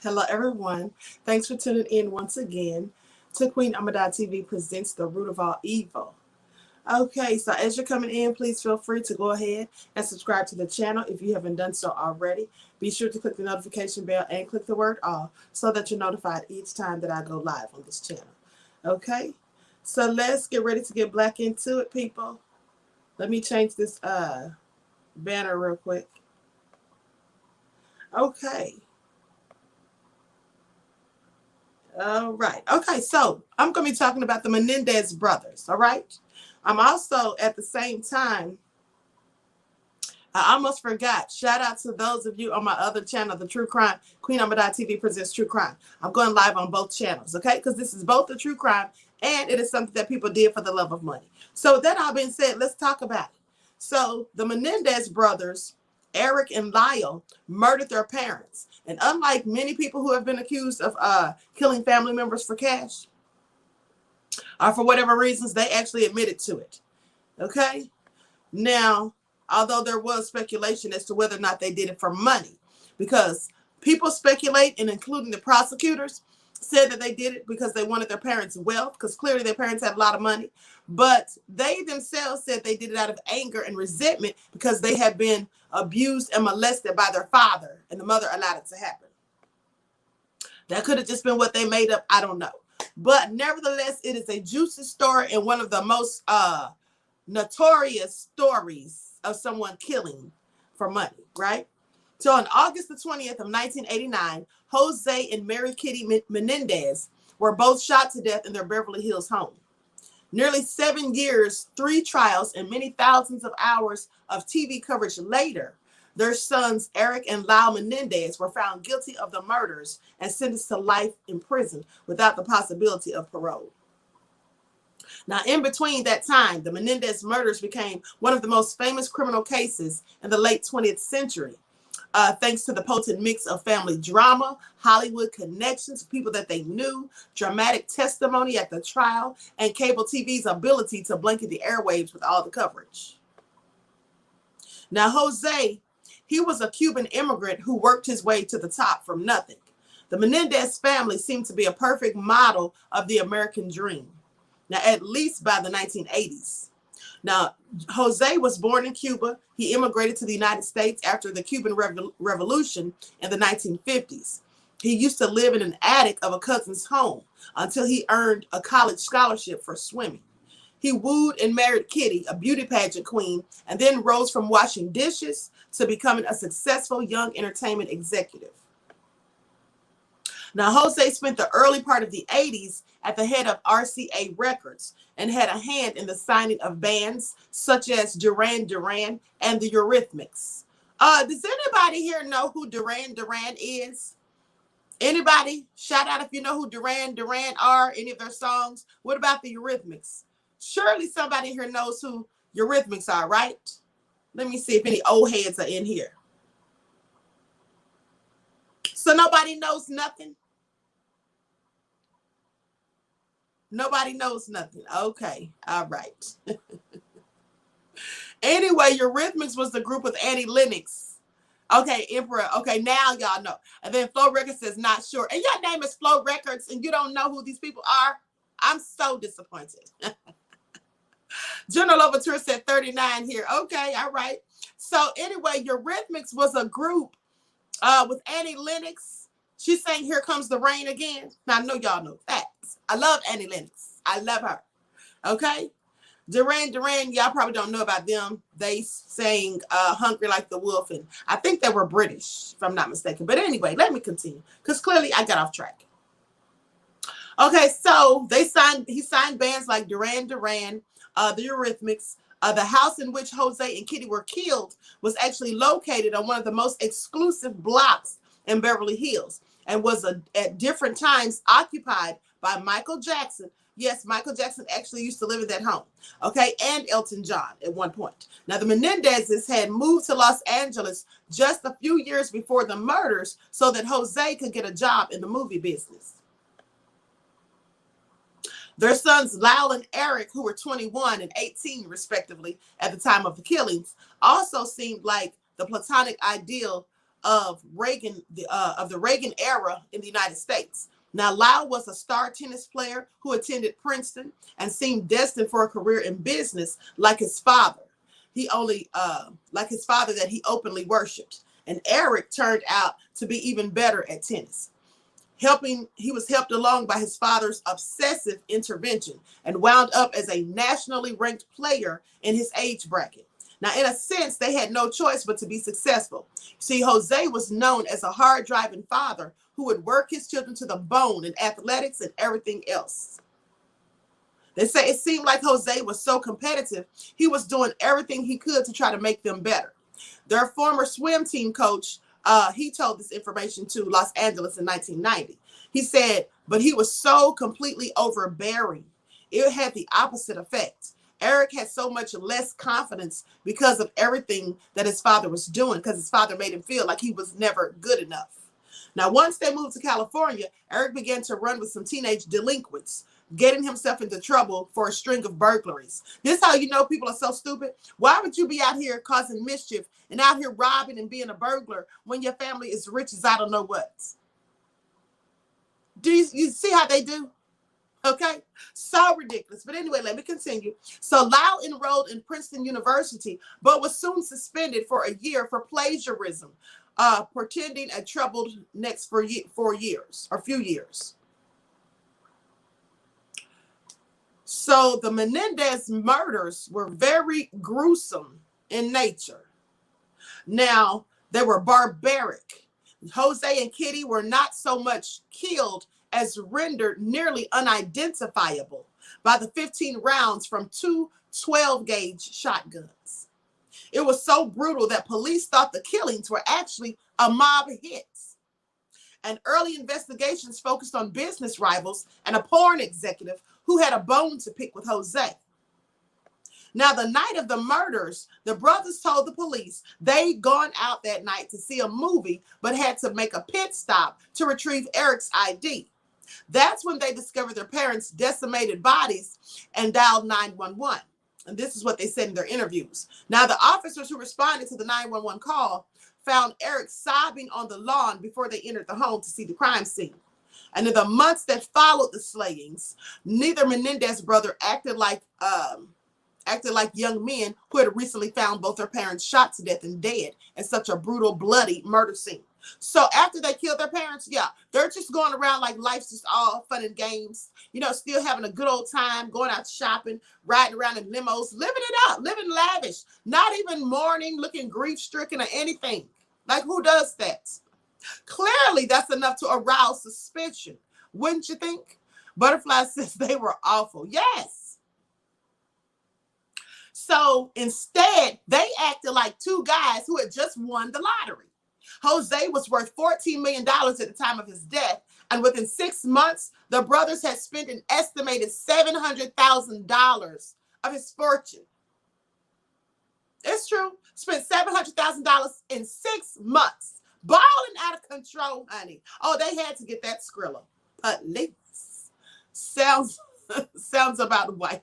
Hello, everyone. Thanks for tuning in once again to Queen Amada TV presents The Root of All Evil. Okay, so as you're coming in, please feel free to go ahead and subscribe to the channel if you haven't done so already. Be sure to click the notification bell and click the word all so that you're notified each time that I go live on this channel. Okay, so let's get ready to get black into it, people. Let me change this banner real quick. Okay. All right. Okay, so I'm going to be talking about the Menendez brothers, all right? I'm also, at the same time, I almost forgot. Shout out to those of you on my other channel, the True Crime. Queen Amada TV presents True Crime. I'm going live on both channels, okay? Because this is both the true crime and it is something that people did for the love of money. So with that all being said, let's talk about it. So the Menendez brothers, Erik and Lyle, murdered their parents. And unlike many people who have been accused of killing family members for cash, or for whatever reasons, they actually admitted to it. Okay? Now, although there was speculation as to whether or not they did it for money, because people speculate, and including the prosecutors, said that they did it because they wanted their parents' wealth, because clearly their parents had a lot of money. But they themselves said they did it out of anger and resentment because they had been abused and molested by their father, and the mother allowed it to happen. That could have just been what they made up. I don't know. But nevertheless, it is a juicy story and one of the most notorious stories of someone killing for money, right? So on August the 20th of 1989, José and Mary Kitty Menendez were both shot to death in their Beverly Hills home. Nearly 7 years, 3 trials, and many thousands of hours of TV coverage later, their sons, Erik and Lyle Menendez, were found guilty of the murders and sentenced to life in prison without the possibility of parole. Now, in between that time, the Menendez murders became one of the most famous criminal cases in the late 20th century, thanks to the potent mix of family drama, Hollywood connections, people that they knew, dramatic testimony at the trial, and cable TV's ability to blanket the airwaves with all the coverage. Now, José, he was a Cuban immigrant who worked his way to the top from nothing. The Menendez family seemed to be a perfect model of the American dream. Now, at least by the 1980s. Now, José was born in Cuba. He immigrated to the United States after the Cuban Revolution in the 1950s. He used to live in an attic of a cousin's home until he earned a college scholarship for swimming. He wooed and married Kitty, a beauty pageant queen, and then rose from washing dishes to becoming a successful young entertainment executive. Now, José spent the early part of the 80s at the head of RCA Records and had a hand in the signing of bands such as Duran Duran and the Eurythmics. Does anybody here know who Duran Duran is? Anybody? Shout out if you know who Duran Duran are, any of their songs. What about the Eurythmics? Surely somebody here knows who Eurythmics are, right? Let me see if any old heads are in here. So nobody knows nothing? Nobody knows nothing. Okay. All right. Anyway, Eurythmics was the group with Annie Lennox. Okay, Emperor. Okay, now y'all know. And then Flow Records says not sure. And your name is Flow Records and you don't know who these people are? I'm so disappointed. General Overture said 39 here. Okay, all right. So anyway, Eurythmics was a group with Annie Lennox. She sang Here Comes the Rain Again. Now, I know y'all know that. I love Annie Lennox. I love her. Okay? Duran Duran, y'all probably don't know about them. They sang Hungry Like the Wolf, and I think they were British, if I'm not mistaken. But anyway, let me continue, because clearly I got off track. Okay, so he signed bands like Duran Duran, the Eurythmics. The house in which José and Kitty were killed was actually located on one of the most exclusive blocks in Beverly Hills and was at different times occupied by Michael Jackson. Yes, Michael Jackson actually used to live in that home, okay, and Elton John at one point. Now, the Menendezes had moved to Los Angeles just a few years before the murders so that José could get a job in the movie business. Their sons, Lyle and Erik, who were 21 and 18, respectively, at the time of the killings, also seemed like the platonic ideal of the Reagan era in the United States. Now, Lyle was a star tennis player who attended Princeton and seemed destined for a career in business, like his father. Like his father that he openly worshipped. And Erik turned out to be even better at tennis. He was helped along by his father's obsessive intervention and wound up as a nationally ranked player in his age bracket. Now, in a sense, they had no choice but to be successful. See, Jose was known as a hard-driving father who would work his children to the bone in athletics and everything else. They say it seemed like Jose was so competitive, he was doing everything he could to try to make them better. Their former swim team coach, he told this information to Los Angeles in 1990. He said, but he was so completely overbearing. It had the opposite effect. Erik had so much less confidence because of everything that his father was doing, because his father made him feel like he was never good enough. Now, once they moved to California, Erik began to run with some teenage delinquents, getting himself into trouble for a string of burglaries. This is how you know people are so stupid. Why would you be out here causing mischief and out here robbing and being a burglar when your family is rich as I don't know what? Do you see how they do? Okay, so ridiculous. But anyway, let me continue. So Lyle enrolled in Princeton University, but was soon suspended for a year for plagiarism, pretending a troubled next for 4 years or few years. So the Menendez murders were very gruesome in nature. Now, they were barbaric. Jose and Kitty were not so much killed as rendered nearly unidentifiable by the 15 rounds from 2 12-gauge shotguns. It was so brutal that police thought the killings were actually a mob hit. And early investigations focused on business rivals and a porn executive who had a bone to pick with Jose. Now, the night of the murders, the brothers told the police they'd gone out that night to see a movie, but had to make a pit stop to retrieve Erik's ID. That's when they discovered their parents' decimated bodies and dialed 911. And this is what they said in their interviews. Now, the officers who responded to the 911 call found Erik sobbing on the lawn before they entered the home to see the crime scene. And in the months that followed the slayings, neither Menendez brother acted like young men who had recently found both their parents shot to death and dead in such a brutal, bloody murder scene. So after they killed their parents, yeah, they're just going around like life's just all fun and games, you know, still having a good old time, going out shopping, riding around in limos, living it up, living lavish, not even mourning, looking grief-stricken or anything. Like, who does that? Clearly, that's enough to arouse suspicion, wouldn't you think? Butterfly says they were awful. Yes. So instead, they acted like two guys who had just won the lottery. Jose was worth $14 million at the time of his death, and within 6 months, the brothers had spent an estimated $700,000 of his fortune. It's true. Spent $700,000 in 6 months. Balling out of control, honey. Oh, they had to get that Skrilla. Police. Sounds about white.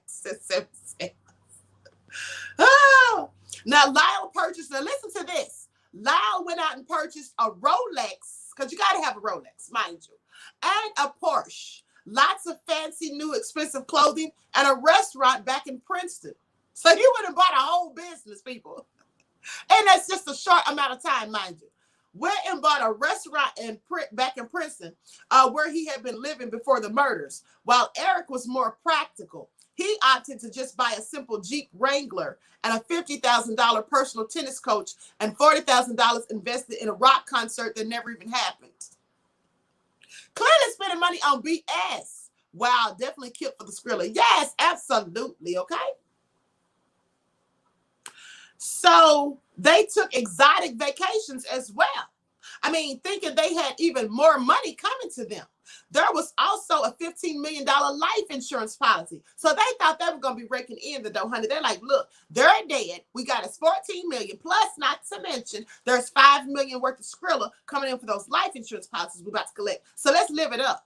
Oh. Now, Lyle purchased, now listen to this. Lyle went out and purchased a Rolex, because you got to have a Rolex, mind you, and a Porsche, lots of fancy, new, expensive clothing, and a restaurant back in Princeton. So he went and bought a whole business, people. And that's just a short amount of time, mind you. Went and bought a restaurant back in Princeton, where he had been living before the murders, while Erik was more practical. He opted to just buy a simple Jeep Wrangler and a $50,000 personal tennis coach and $40,000 invested in a rock concert that never even happened. Clearly spending money on BS. Wow, definitely killed for the Skrilla. Yes, absolutely, okay? So they took exotic vacations as well. I mean, thinking they had even more money coming to them. There was also a $15 million life insurance policy. So they thought they were going to be raking in the dough, honey. They're like, look, they're dead. We got us $14 million, plus not to mention there's $5 million worth of Skrilla coming in for those life insurance policies we're about to collect. So let's live it up.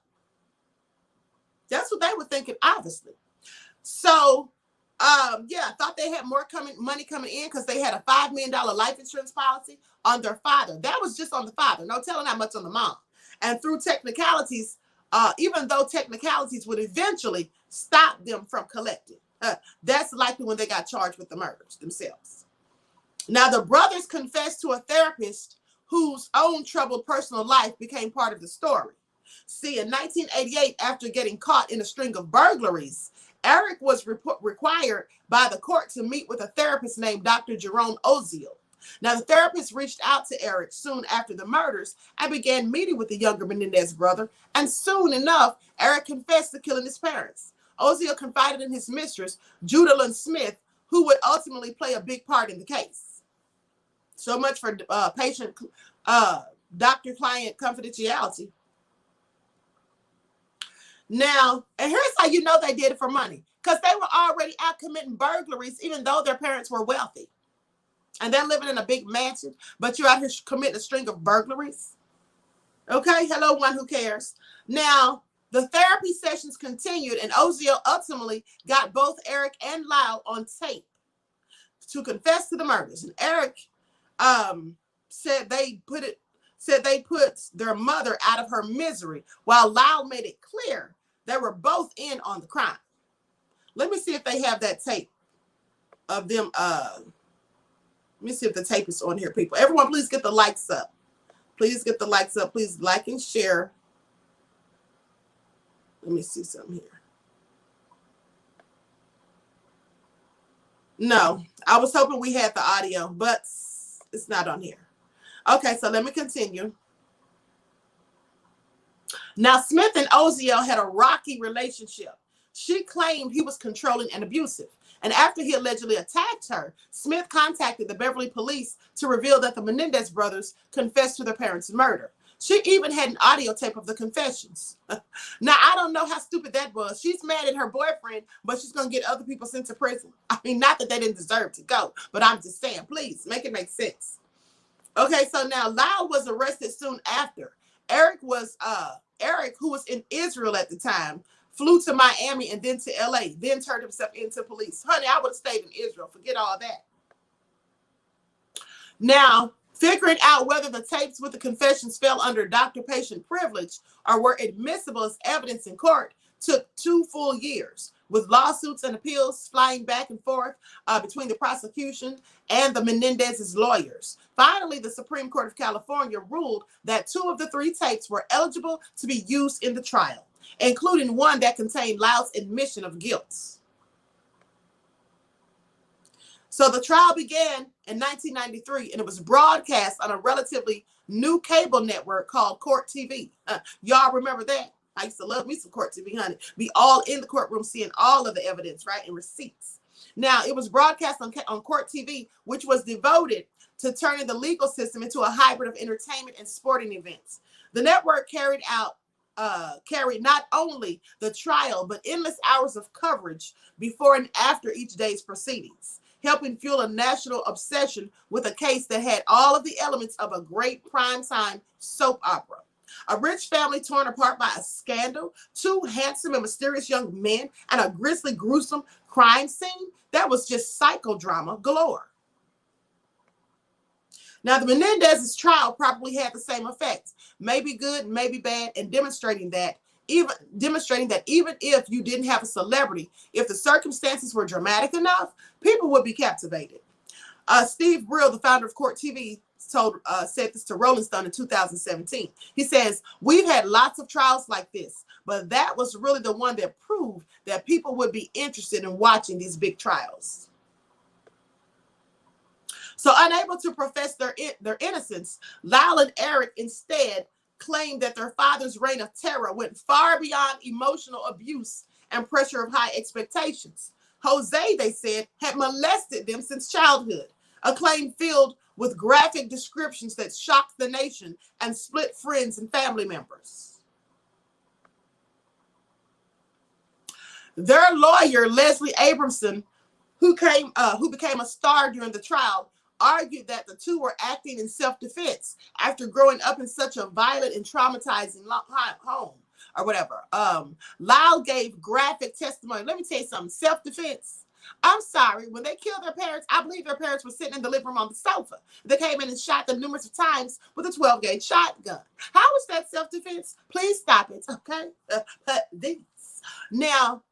That's what they were thinking, obviously. So Yeah, thought they had more money coming in because they had a $5 million life insurance policy on their father. That was just on the father. No telling how much on the mom. And through technicalities, even though technicalities would eventually stop them from collecting, that's likely when they got charged with the murders themselves. Now, the brothers confessed to a therapist whose own troubled personal life became part of the story. See, in 1988, after getting caught in a string of burglaries, Erik was required by the court to meet with a therapist named Dr. Jerome Oziel. Now, the therapist reached out to Erik soon after the murders and began meeting with the younger Menendez brother, and soon enough, Erik confessed to killing his parents. Oziel confided in his mistress, Judalyn Smith, who would ultimately play a big part in the case. So much for patient doctor-client confidentiality. Now, and here's how you know they did it for money. Because they were already out committing burglaries, even though their parents were wealthy. And they're living in a big mansion, but you're out here committing a string of burglaries. Okay, hello, one who cares. Now, the therapy sessions continued, and Oziel ultimately got both Erik and Lyle on tape to confess to the murders. And Erik said they put their mother out of her misery, while Lyle made it clear they were both in on the crime. Let me see if they have that tape of them. Let me see if the tape is on here, people. Everyone, please get the likes up. Please get the likes up. Please like and share. Let me see something here. No, I was hoping we had the audio, but it's not on here. Okay, so let me continue. Now, Smith and Oziel had a rocky relationship. She claimed he was controlling and abusive. And after he allegedly attacked her, Smith contacted the Beverly police to reveal that the Menendez brothers confessed to their parents' murder. She even had an audio tape of the confessions. Now, I don't know how stupid that was. She's mad at her boyfriend, but she's going to get other people sent to prison. I mean, not that they didn't deserve to go, but I'm just saying, please, make it make sense. Okay, so now Lyle was arrested soon after. Erik, who was in Israel at the time, flew to Miami and then to LA, then turned himself into police. Honey, I would have stayed in Israel. Forget all that. Now, figuring out whether the tapes with the confessions fell under doctor-patient privilege or were admissible as evidence in court took 2 full years, with lawsuits and appeals flying back and forth between the prosecution and the Menendez's lawyers. Finally, the Supreme Court of California ruled that 2 of the 3 tapes were eligible to be used in the trial, including one that contained Lyle's admission of guilt. So the trial began in 1993, and it was broadcast on a relatively new cable network called Court TV. Y'all remember that? I used to love me some Court TV, honey. Be all in the courtroom seeing all of the evidence, right, and receipts. Now, it was broadcast on Court TV, which was devoted to turning the legal system into a hybrid of entertainment and sporting events. The network carried not only the trial, but endless hours of coverage before and after each day's proceedings, helping fuel a national obsession with a case that had all of the elements of a great primetime soap opera. A rich family torn apart by a scandal, 2 handsome and mysterious young men, and a grisly, gruesome crime scene. That was just psychodrama galore. Now, the Menendez's trial probably had the same effect, maybe good, maybe bad, and demonstrating that even if you didn't have a celebrity, if the circumstances were dramatic enough, people would be captivated. Steve Brill, the founder of Court TV, said this to Rolling Stone in 2017. He says, "We've had lots of trials like this, but that was really the one that proved that people would be interested in watching these big trials." So, unable to profess their innocence, Lyle and Erik instead claimed that their father's reign of terror went far beyond emotional abuse and pressure of high expectations. Jose, they said, had molested them since childhood, a claim filled with graphic descriptions that shocked the nation and split friends and family members. Their lawyer, Leslie Abramson, who became a star during the trial, argued that the 2 were acting in self-defense after growing up in such a violent and traumatizing home or whatever. Lyle gave graphic testimony. Let me tell you something, self-defense. I'm sorry, when they killed their parents, I believe their parents were sitting in the living room on the sofa. They came in and shot them numerous times with a 12-gauge shotgun. How is that self-defense? Please stop it, okay? This. Now,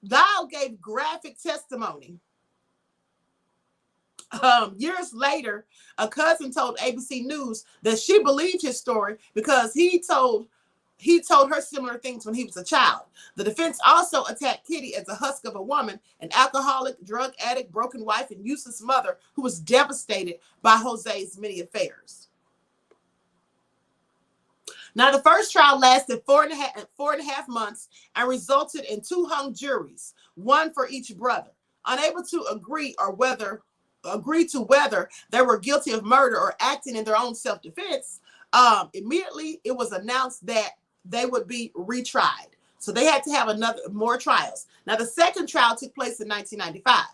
Lyle gave graphic testimony. Years later, a cousin told ABC News that she believed his story because he told her similar things when he was a child. The defense also attacked Kitty as a husk of a woman, an alcoholic, drug addict, broken wife, and useless mother who was devastated by Jose's many affairs. Now, the first trial lasted four and a half months and resulted in 2 hung juries, one for each brother. Unable to agree to whether they were guilty of murder or acting in their own self-defense, immediately it was announced that they would be retried. So they had to have more trials. Now, the second trial took place in 1995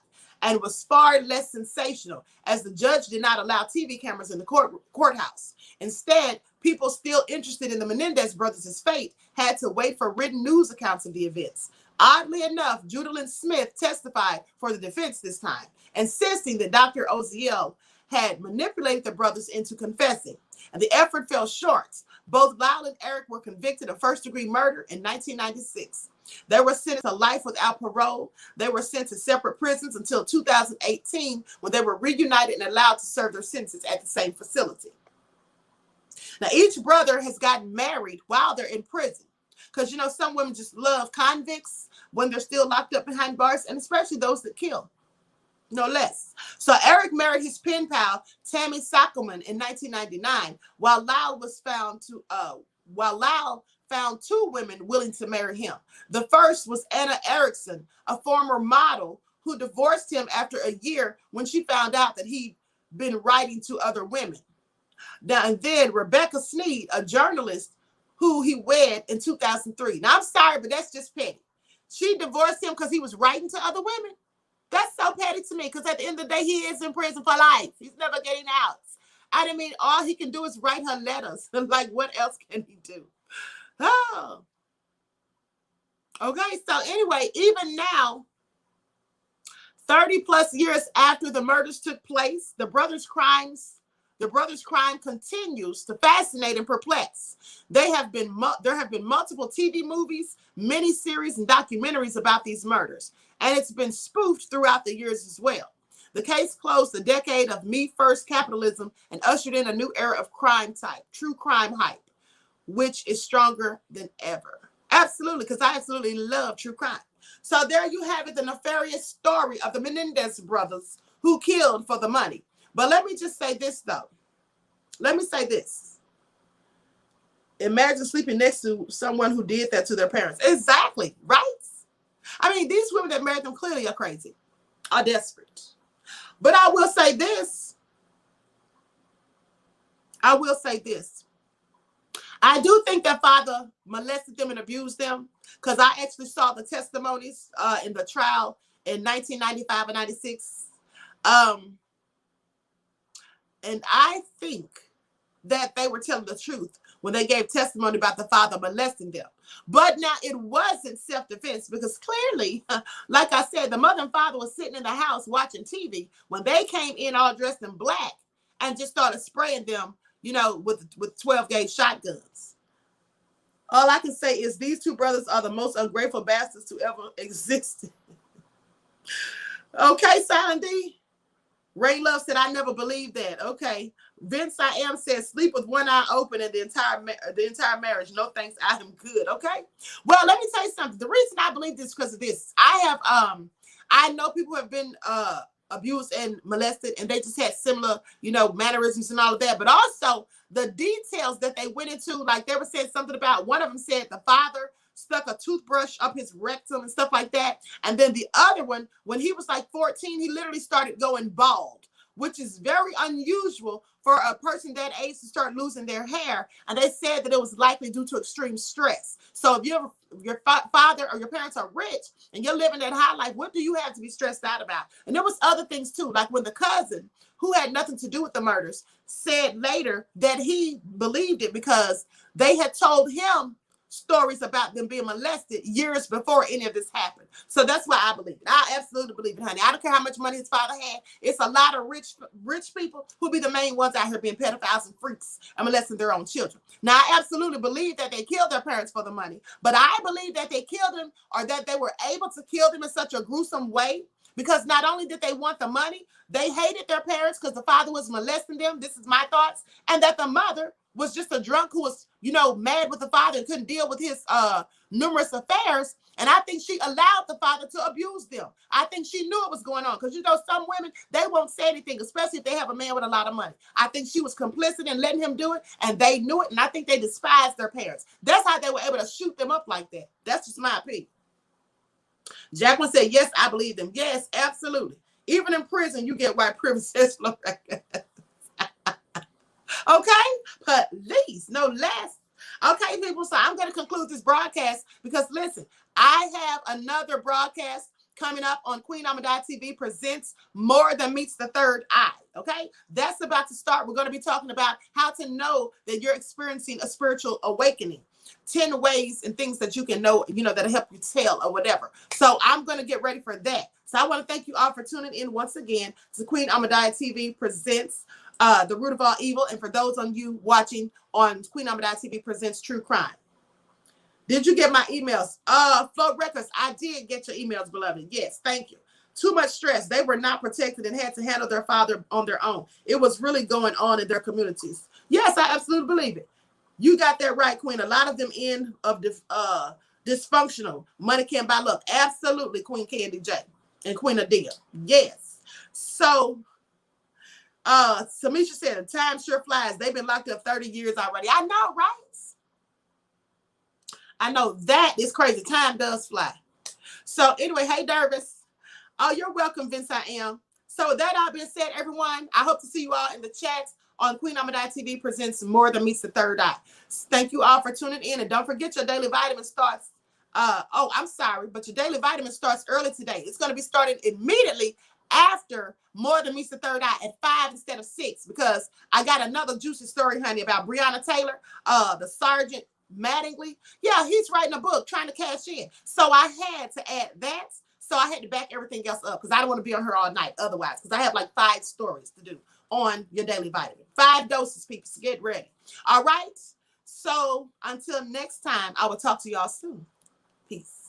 and was far less sensational as the judge did not allow TV cameras in the courthouse. Instead, people still interested in the Menendez brothers' fate had to wait for written news accounts of the events. Oddly enough, Judalyn Smith testified for the defense this time, insisting that Dr. Oziel had manipulated the brothers into confessing, and the effort fell short. Both Lyle and Erik were convicted of first-degree murder in 1996. They were sentenced to life without parole. They were sent to separate prisons until 2018, when they were reunited and allowed to serve their sentences at the same facility. Now, each brother has gotten married while they're in prison, because, you know, some women just love convicts when they're still locked up behind bars, and especially those that kill. No less. So Erik married his pen pal, Tammy Sackelman, in 1999, while Lyle found 2 women willing to marry him. The first was Anna Erickson, a former model who divorced him after a year when she found out that he'd been writing to other women. Now, and then Rebecca Sneed, a journalist who he wed in 2003. Now, I'm sorry, but that's just petty. She divorced him because he was writing to other women. That's so petty to me, because at the end of the day, he is in prison for life. He's never getting out. I mean, all he can do is write her letters. Like, what else can he do? Oh. Okay, so anyway, even now, 30 plus years after the murders took place, the brothers' crime continues to fascinate and perplex. There have been multiple TV movies, miniseries, and documentaries about these murders, and it's been spoofed throughout the years as well. The case closed a decade of me-first capitalism and ushered in a new era of true crime hype, which is stronger than ever. Absolutely, because I absolutely love true crime. So there you have it, the nefarious story of the Menendez brothers who killed for the money. But let me just say this, though. Let me say this. Imagine sleeping next to someone who did that to their parents. Exactly, right? I mean, these women that married them clearly are crazy, are desperate. But I will say this. I do think that father molested them and abused them, because I actually saw the testimonies in the trial in 1995 and 96. And I think that they were telling the truth when they gave testimony about the father molesting them. But now it wasn't self-defense, because clearly, like I said, the mother and father was sitting in the house watching TV when they came in all dressed in black and just started spraying them, you know, with 12-gauge shotguns. All I can say is these 2 brothers are the most ungrateful bastards to ever exist. Okay, Silent D. Ray Love said, I never believed that. Okay. Vince I Am says, sleep with one eye open and the entire marriage. No thanks, I am good. Okay. Well, let me tell you something. The reason I believe this is because of this. I know people have been abused and molested, and they just had similar, you know, mannerisms and all of that. But also the details that they went into, like they were saying something about, one of them said the father stuck a toothbrush up his rectum and stuff like that. And then the other one, when he was like 14, he literally started going bald, which is very unusual for a person that age to start losing their hair. And they said that it was likely due to extreme stress. So if your father or your parents are rich and you're living that high life, what do you have to be stressed out about? And there was other things too, like when the cousin, who had nothing to do with the murders, said later that he believed it because they had told him stories about them being molested years before any of this happened. So that's why I believe it. I absolutely believe it, honey. I don't care how much money his father had. It's a lot of rich people who be the main ones out here being pedophiles and freaks and molesting their own children. Now, I absolutely believe that they killed their parents for the money, but I believe that they killed them, or that they were able to kill them in such a gruesome way, because not only did they want the money, they hated their parents because the father was molesting them. This is my thoughts. And that the mother was just a drunk who was, mad with the father and couldn't deal with his numerous affairs. And I think she allowed the father to abuse them. I think she knew it was going on, because, some women, they won't say anything, especially if they have a man with a lot of money. I think she was complicit in letting him do it, and they knew it. And I think they despised their parents. That's how they were able to shoot them up like that. That's just my opinion. Jacqueline said, yes, I believe them. Yes, absolutely. Even in prison, you get white privilege. Okay, police, no less. Okay, people, so I'm going to conclude this broadcast because, listen, I have another broadcast coming up on Queen Amadai TV presents More Than Meets the Third Eye. Okay, that's about to start. We're going to be talking about how to know that you're experiencing a spiritual awakening. 10 ways and things that you can know, that'll help you tell or whatever. So I'm going to get ready for that. So I want to thank you all for tuning in once again to Queen Amadai TV presents The Root of All Evil. And for those on you watching on Queen Amadai TV presents True Crime. Did you get my emails? Float Records, I did get your emails, beloved. Yes, thank you. Too much stress. They were not protected and had to handle their father on their own. It was really going on in their communities. Yes, I absolutely believe it. You got that right, Queen. A lot of them end of dysfunctional. Money can't buy love. Absolutely, Queen Candy J and Queen Adia. Yes. So, Samisha said, time sure flies. They've been locked up 30 years already. I know, right? I know that is crazy. Time does fly. So anyway, hey, Dervis. Oh, you're welcome, Vince. I am. So with that all being said, everyone, I hope to see you all in the chat on Queen Amadai TV presents More Than Meets the Third Eye. Thank you all for tuning in. And don't forget your daily vitamin starts. I'm sorry, but your daily vitamin starts early today. It's going to be starting immediately after More Than Meets the Third Eye at 5 instead of 6, because I got another juicy story, honey, about Breonna Taylor, the Sergeant Mattingly. Yeah, he's writing a book trying to cash in. So I had to add that. So I had to back everything else up because I don't want to be on her all night otherwise, because I have like 5 stories to do on your daily vitamin. 5 doses, people. So get ready. All right. So until next time, I will talk to y'all soon. Peace.